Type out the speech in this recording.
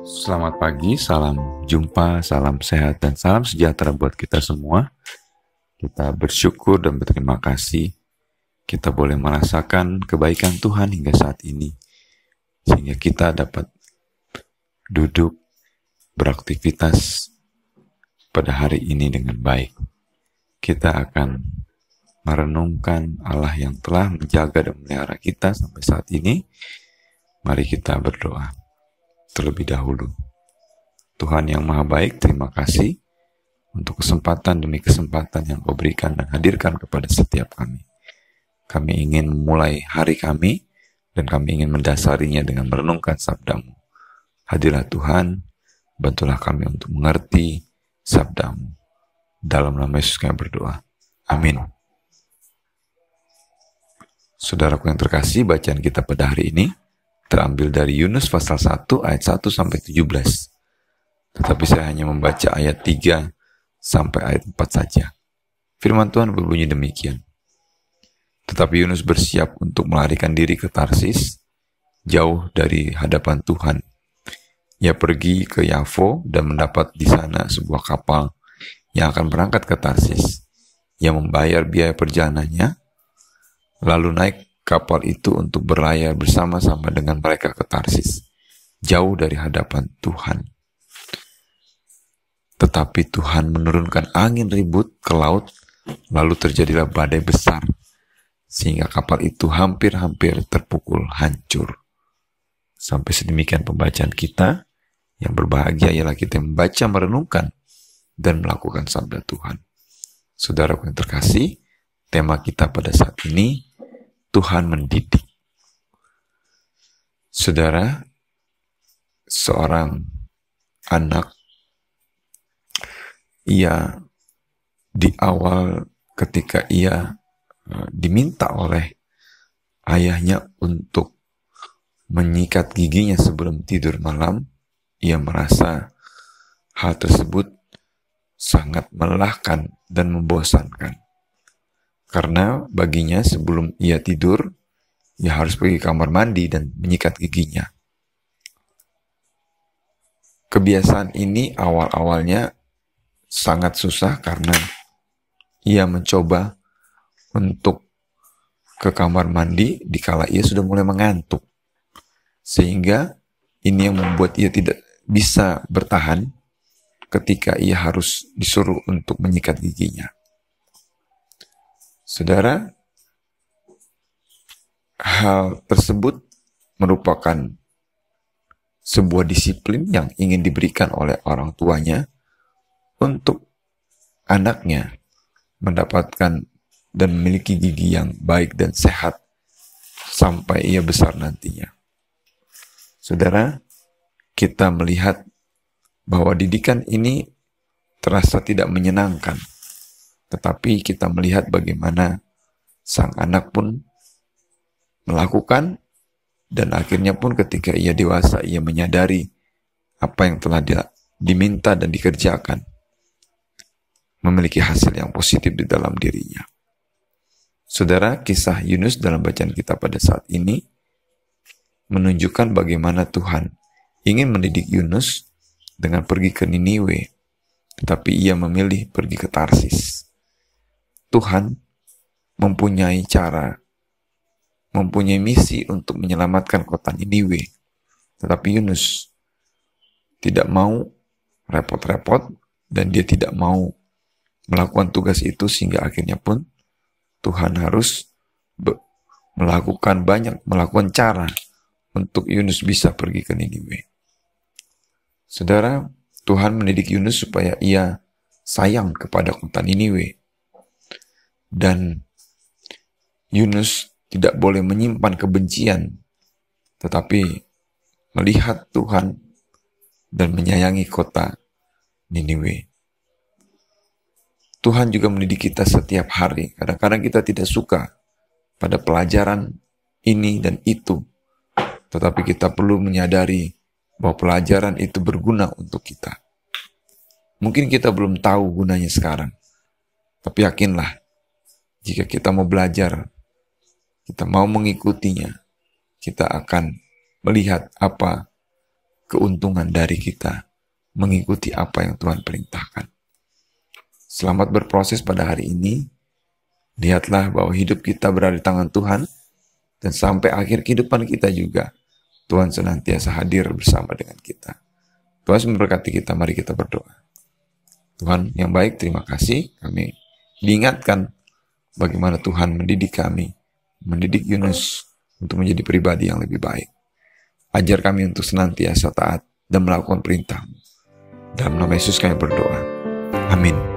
Selamat pagi, salam jumpa, salam sehat, dan salam sejahtera buat kita semua. Kita bersyukur dan berterima kasih kita boleh merasakan kebaikan Tuhan hingga saat ini, sehingga kita dapat duduk, beraktivitas pada hari ini dengan baik. Kita akan merenungkan Allah yang telah menjaga dan memelihara kita sampai saat ini. Mari kita berdoa. Terlebih dahulu, Tuhan yang Maha Baik, terima kasih untuk kesempatan demi kesempatan yang Kau berikan dan hadirkan kepada setiap kami. Kami ingin memulai hari kami dan kami ingin mendasarinya dengan merenungkan sabda-Mu. Hadirlah Tuhan, bantulah kami untuk mengerti sabda-Mu. Dalam nama Yesus kami berdoa. Amin. Saudaraku yang terkasih, bacaan kita pada hari ini terambil dari Yunus pasal 1 ayat 1 sampai 17. Tetapi saya hanya membaca ayat 3 sampai ayat 4 saja. Firman Tuhan berbunyi demikian. Tetapi Yunus bersiap untuk melarikan diri ke Tarsis, jauh dari hadapan Tuhan. Ia pergi ke Yafo dan mendapat di sana sebuah kapal yang akan berangkat ke Tarsis. Ia membayar biaya perjalanannya, lalu naik kapal itu untuk berlayar bersama-sama dengan mereka ke Tarsis, jauh dari hadapan Tuhan. Tetapi Tuhan menurunkan angin ribut ke laut, lalu terjadilah badai besar, sehingga kapal itu hampir-hampir terpukul hancur. Sampai sedemikian pembacaan kita. Yang berbahagia ialah kita yang membaca, merenungkan, dan melakukan sabda Tuhan. Saudaraku yang terkasih, tema kita pada saat ini, Tuhan mendidik. Saudara, seorang anak, ia di awal ketika ia diminta oleh ayahnya untuk menyikat giginya sebelum tidur malam, ia merasa hal tersebut sangat melelahkan dan membosankan. Karena baginya sebelum ia tidur, ia harus pergi ke kamar mandi dan menyikat giginya. Kebiasaan ini awal-awalnya sangat susah karena ia mencoba untuk ke kamar mandi dikala ia sudah mulai mengantuk. Sehingga ini yang membuat ia tidak bisa bertahan ketika ia harus disuruh untuk menyikat giginya. Saudara, hal tersebut merupakan sebuah disiplin yang ingin diberikan oleh orang tuanya untuk anaknya mendapatkan dan memiliki gigi yang baik dan sehat sampai ia besar nantinya. Saudara, kita melihat bahwa didikan ini terasa tidak menyenangkan. Tetapi kita melihat bagaimana sang anak pun melakukan dan akhirnya pun ketika ia dewasa ia menyadari apa yang telah diminta dan dikerjakan memiliki hasil yang positif di dalam dirinya. Saudara, kisah Yunus dalam bacaan kita pada saat ini menunjukkan bagaimana Tuhan ingin mendidik Yunus dengan pergi ke Niniwe, tetapi ia memilih pergi ke Tarsis. Tuhan mempunyai cara, mempunyai misi untuk menyelamatkan kota Niniwe. Tetapi Yunus tidak mau repot-repot dan dia tidak mau melakukan tugas itu sehingga akhirnya pun Tuhan harus melakukan cara untuk Yunus bisa pergi ke Niniwe. Saudara, Tuhan mendidik Yunus supaya ia sayang kepada kota Niniwe. Dan Yunus tidak boleh menyimpan kebencian, tetapi melihat Tuhan dan menyayangi kota Niniwe. Tuhan juga mendidik kita setiap hari. Kadang-kadang kita tidak suka pada pelajaran ini dan itu, tetapi kita perlu menyadari bahwa pelajaran itu berguna untuk kita. Mungkin kita belum tahu gunanya sekarang, tapi yakinlah, jika kita mau belajar, kita mau mengikutinya, kita akan melihat apa keuntungan dari kita mengikuti apa yang Tuhan perintahkan. Selamat berproses pada hari ini. Lihatlah bahwa hidup kita berada di tangan Tuhan, dan sampai akhir kehidupan kita juga Tuhan senantiasa hadir bersama dengan kita. Tuhan memberkati kita, mari kita berdoa. Tuhan yang baik, terima kasih kami diingatkan bagaimana Tuhan mendidik kami, mendidik Yunus untuk menjadi pribadi yang lebih baik. Ajar kami untuk senantiasa taat dan melakukan perintah-Mu. Dalam nama Yesus kami berdoa. Amin.